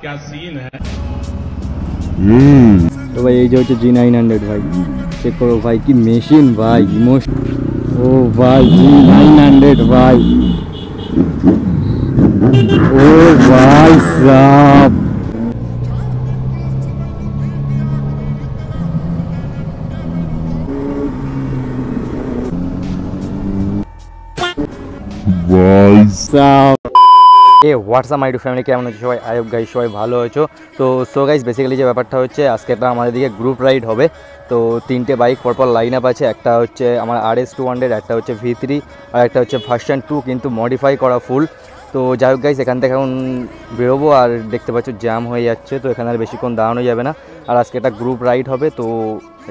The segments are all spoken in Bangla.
क्या सीन है। तो भाई এই যে হচ্ছে G900 ভাই, চেক করো ভাই কি মেশিন ভাই, ইমোশন। ও ভাই G900 ভাই, ও ভাই সাব ভাই সাব। এ হোয়াটসঅ্যাপ মাই টু ফ্যামিলি, কেমন আছো সবাই? আই হোপ গাইস সবাই ভালো আছো। তো সো গাইস বেসিক্যালি যে ব্যাপারটা হচ্ছে, আজকে একটা আমাদের দিকে গ্রুপ রাইড হবে। তো তিনটে বাইক পরপর লাইন আপ আছে, একটা হচ্ছে আমার RS200, একটা হচ্ছে V3, আর একটা হচ্ছে ভার্সন 2 কিন্তু মডিফাই করা ফুল। তো যাই হোক গাইস, এখান থেকে এখন বেরোবো, আর দেখতে পাচ্ছ জ্যাম হয়ে যাচ্ছে, তো এখানে আর বেশিক্ষণ দাঁড়ানো যাবে না। আর আজকে একটা গ্রুপ রাইড হবে, তো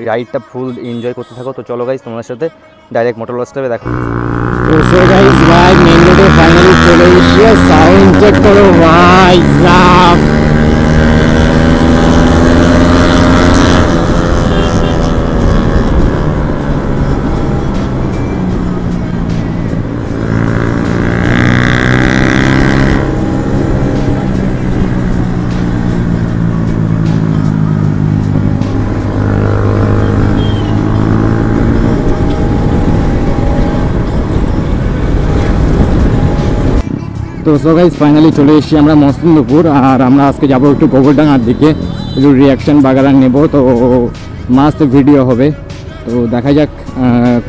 রাইডটা ফুল এনজয় করতে থাকো। তো চলো গাইস, তোমার সাথে ডাইরেক্ট মোটর লঞ্চে দেখো। তো সো গাইস ভাই মেন রোডে ফাইনালি চলে এসে, সাউন্ড চেক করো ভাই সাব। তো সো গাইস ফাইনালি চলে এসেছি আমরা মসলিনপুর, আর আমরা আজকে যাবো একটু গোবরডাঙ্গার দিকে, একটু রিয়াকশান বাগারা নেবো। তো মাস্ট ভিডিও হবে, তো দেখা যাক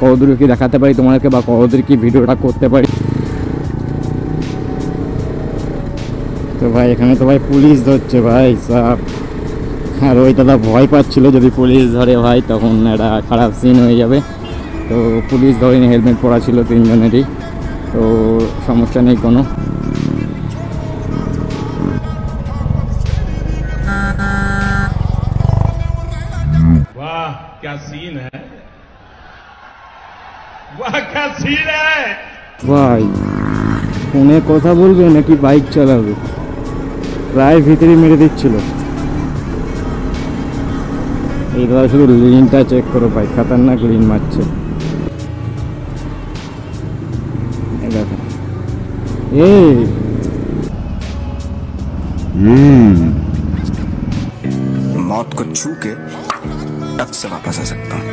কতদূর কি দেখাতে পারি তোমাদেরকে, বা কতদূর কি ভিডিওটা করতে পারি। তো ভাই এখানে তো ভাই পুলিশ ধরছে ভাই সব, আর ওই দাদা ভয় পাচ্ছিল যদি পুলিশ ধরে ভাই তখন একটা খারাপ সিন হয়ে যাবে। তো পুলিশ ধরেনি, হেলমেট পরা ছিল তিনজনেরই, তো সমস্যা নেই কোনো। वाह क्या सीन है, वाह क्या सीन है। ভাই ফোনে কথা বলবে নাকি বাইক চালাবে, প্রায় ভিতরে মেরে দিচ্ছিল। এই দাদা শুধু লিনটা চেক করো ভাই, খতরনাক লিন মারছে। দেখো मौत को छू के टक से वापस आ सकता हूँ।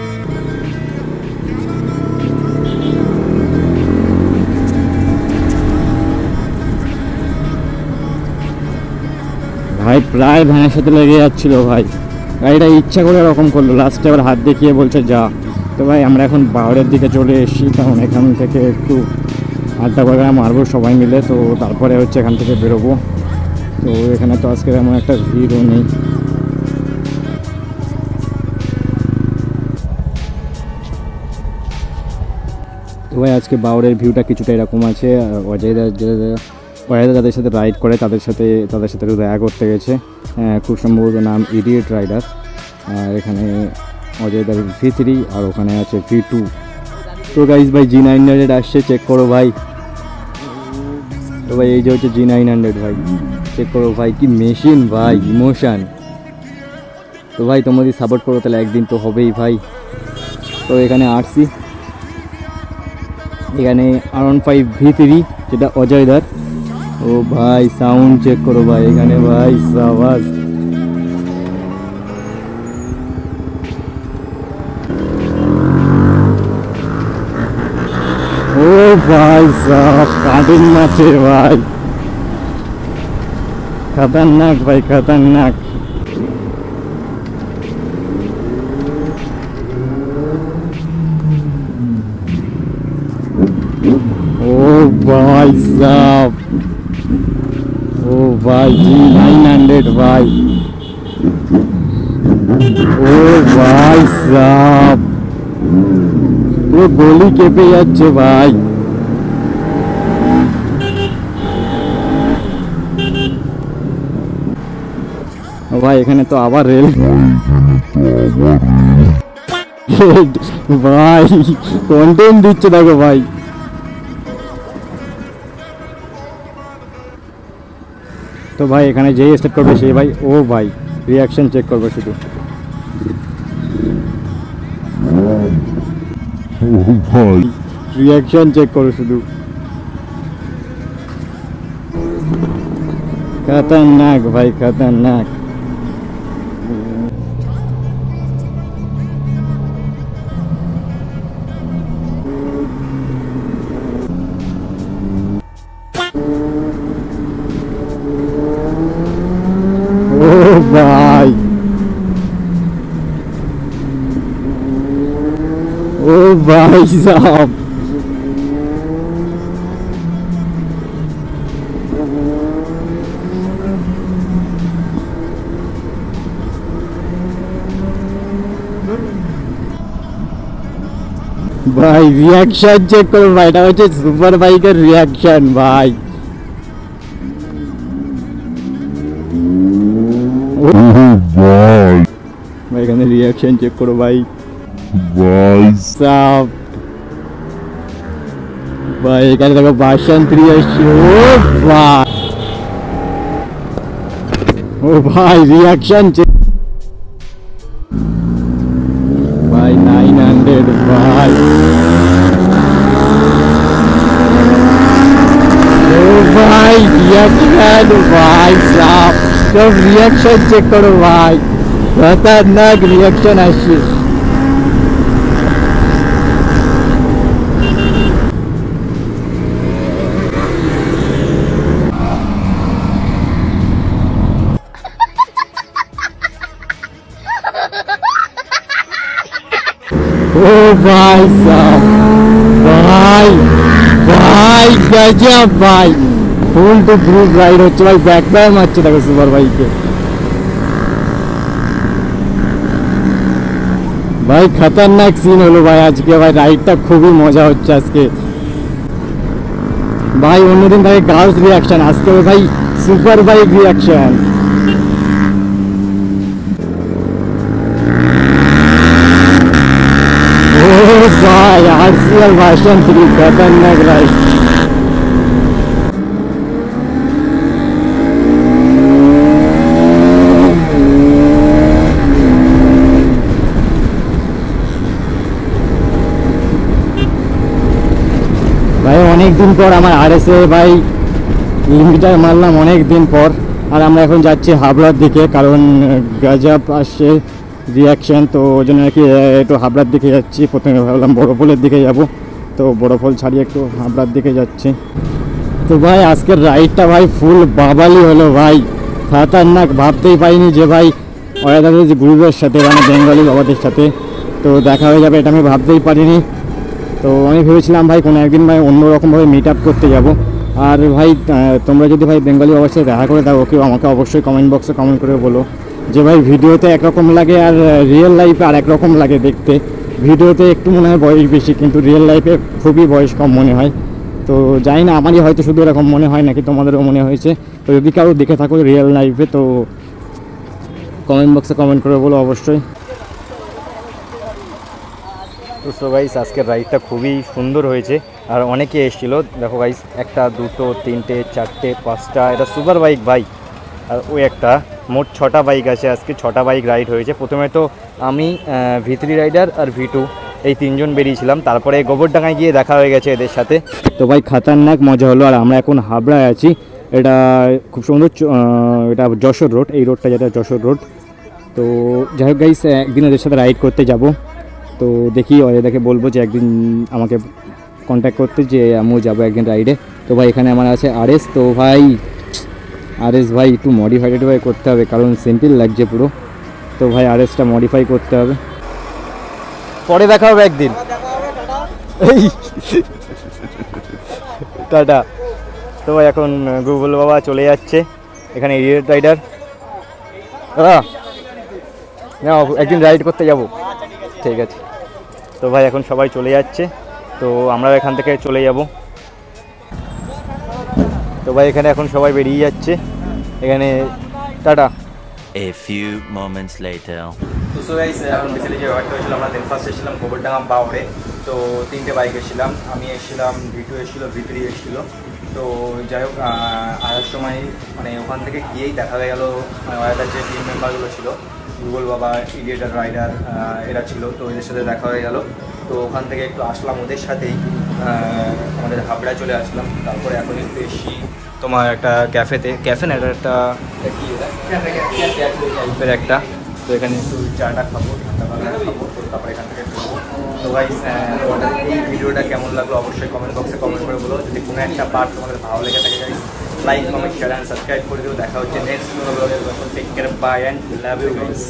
ভাই প্রায় ভ্যানের সাথে লেগে যাচ্ছিল ভাই, গাড়িটা ইচ্ছা করে এরকম করলো, লাস্টে আবার হাত দেখিয়ে বলছে যা। তো ভাই আমরা এখন বাওরের দিকে চলে এসেছি, কারণ এখান থেকে একটু আড্ডা বাগড়া মারবো সবাই মিলে, তো তারপরে হচ্ছে এখান থেকে বেরোবো। তো এখানে তো আজকে এমন একটা ভিড়ও নেই। তো ভাই আজকে বাওরের ভিউটা কিছুটা এরকম আছে। অজয়দা যাদের সাথে রাইড করে তাদের সাথে একটু দেখা করতে গেছে, খুব সম্ভবত নাম ইডিয়েট রাইডার। আর এখানে অজয়দার V3, আর ওখানে আছে V2। তো গাইস ভাই G900 আসছে, চেক করো ভাই। তো ভাই এই যে হচ্ছে G900 ভাই, চেক করো ভাই কি মেশিন ভাই, ইমোশন। তো ভাই তোমরা যদি সাপোর্ট করো তাহলে একদিন তো হবেই ভাই। তো এখানে RC, এখানে R15 V3 যেটা অজয়দার। ও ভাই সাউন্ড চেক করো ভাই, এখানে ভাই সাবাস। ও ভাই সাব কাটিং মারছে ভাই, খতরনাক ভাই খতরনাক। ও ভাই সাব, ও ভাই G900 ভাই, ও ভাই সাব পুরো গলি কেঁপে যাচ্ছে ভাই। ভাই এখানে তো আবার রেল ভাই, কন্টেন্ট দিচ্ছে দেখো ভাই। তো ভাই এখানে যেই স্টার্ট করবে সেই ভাই, ও ভাই রিয়াকশন চেক করবে শুধু। ভাই রিয়াকশন চেক করো শুধু। खतरनाक भाई खतरनाक। ओ भाई ओ भाई साहब भाई रिएक्शन चेक करो भाई, এটা হচ্ছে সুপার বাইকের রিয়াকশন ভাই। ভাই এখানে রিয়াকশন চেক করো ভাই। ভাই সাব ভাই এখানে দেখো ভার্সন 3 আসছে। ও ভাই রিয়াকশন চেক ভাই 900 ভাই। ও ভাই রিয়াকশন ভাই সাব, সব রিয়াকশন চেক করো ভাই, खतरनाक रिएक्शन আসছে। ओ भाई साहब भाई भाई गजब भाई, ফুল টু গ্রুপ রাইড হচ্ছে ভাই, ব্যাক ফায়ার মারছে দেখো সুপার বাইকে ভাই। खतरनाक सीन হলো ভাই আজকে ভাই, রাইডটা খুবই মজা হচ্ছে আজকে ভাই। অন্যদিন থাকে গার্লস রিয়াকশন, আজকে ভাই সুপার বাইক রিয়াকশন। ও ভাই আরসিএল ভার্সন 3 खतरनाक রাইড। ভাই অনেক দিন পর আমার আরএসএ ভাই লিমিটার মারলাম অনেক দিন পর। আর আমরা এখন যাচ্ছি হাবড়ার দিকে, কারণ গজব আসছে রিয়াকশন, তো ওই জন্য আর কি একটু হাবড়ার দিকে যাচ্ছি। প্রথমে ভাবলাম বড়ফলের দিকে যাব, তো বড়ফল ছাড়িয়ে একটু হাবড়ার দিকে যাচ্ছি। তো ভাই আজকের রাইডটা ভাই ফুল বাবালি হলো ভাই, খতরনাক। ভাবতেই পারিনি যে ভাই ওয়াদাদের যে গ্রুপের সাথে মানে বেঙ্গলি বাবাদের সাথে তো দেখা হয়ে যাবে, এটা আমি ভাবতেই পারিনি। তো আমি ভেবেছিলাম ভাই কোনো একদিন ভাই অন্যরকমভাবে মিট আপ করতে যাব। আর ভাই তোমরা যদি ভাই বেঙ্গলি অবশ্যই দেখা করে দাও, কেউ আমাকে অবশ্যই কমেন্ট বক্সে কমেন্ট করে বলো যে ভাই ভিডিওতে একরকম লাগে আর রিয়েল লাইফে আর একরকম লাগে দেখতে। ভিডিওতে একটু মনে হয় বয়স বেশি, কিন্তু রিয়েল লাইফে খুবই বয়স কম মনে হয়। তো জানি না আমারই হয়তো শুধু এরকম মনে হয় নাকি তোমাদেরও মনে হয়েছে। তো যদি কারো দেখে থাকো রিয়েল লাইফে তো কমেন্ট বক্সে কমেন্ট করে বলো অবশ্যই। তো সো গাইস আজকের রাইডটা খুবই সুন্দর হয়েছে আর অনেকে এসেছিলো। দেখো গাইস একটা দুটো তিনটে চারটে পাঁচটা, এটা সুপার বাইক ভাই। আর ওই একটা মোট 6টা বাইক আছে, আজকে 6টা বাইক রাইড হয়েছে। প্রথমে তো আমি V3 রাইডার আর V2 এই 3 জন বেরিয়েছিলাম, তারপরে গোবরডাঙ্গায় গিয়ে দেখা হয়ে গেছে এদের সাথে। তো ভাই খতরনাক মজা হলো। আর আমরা এখন হাবড়ায় আছি, এটা খুব সুন্দর, এটা যশোর রোড, এই রোডটা যেটা যশোর রোড। তো যাই হোক গাইস একদিন এদের সাথে রাইড করতে যাব। তো দেখি ওদেরকে বলবো যে একদিন আমাকে কন্ট্যাক্ট করতে, যে আমিও যাবো একদিন রাইডে। তো ভাই এখানে আমার আছে আরএস। তো ভাই আরএস ভাই একটু মডিফাইড ভাই করতে হবে, কারণ সিম্পল লাগছে পুরো। তো ভাই আরএসটা মডিফাই করতে হবে, পরে দেখা হবে একদিন। টাটা। তো ভাই এখন গুগল বাবা চলে যাচ্ছে, এখানে ইডিয়েট রাইডার একদিন রাইড করতে যাব, ঠিক আছে। তো ভাই এখন সবাই চলে যাচ্ছে, তো আমরাও এখান থেকে চলে যাব। তো ভাই এখানে এখন সবাই বেরিয়ে যাচ্ছে, এখানে tata. A few moments later. তো সো গাইস এখন বেসিক্যালি যে ব্যাপারটা হয়েছিল, আমরা দেন ফার্স্ট এসেছিলাম গোবরডাঙ্গা বাউরে। তো 3টে বাইক এসেছিলাম, আমি এসেছিলাম, V2 এসেছিলো, V3 এসেছিলো। তো যাই হোক আসার সময় মানে ওখান থেকে গিয়েই দেখা হয়ে গেলো মানে ওদের যে টিম মেম্বারগুলো ছিল, গুগল বাবা, ইডিয়েটার রাইডার এরা ছিল, তো এদের সাথে দেখা হয়ে গেল। তো ওখান থেকে একটু আসলাম ওদের সাথেই। আমাদের হাবড়া চলে আসলাম। তারপরে এখন একটু এসি তোমার একটা ক্যাফে না, এটা একটা টাইপের একটা, তো এখানে একটু চাটা খাবো, ঠান্ডা খাবো, তো তারপরে এখান থেকে খাবো। তো গাইস এই ভিডিওটা কেমন লাগলো অবশ্যই কমেন্ট বক্সে কমেন্ট করে বলো। যদি কোনো একটা পার্ট তোমাদের ভালো লেগে থাকে guys, like comment share and subscribe করে দিও। দেখা হচ্ছে নেক্সট কোনো ব্লগে। Take care, bye and love you guys.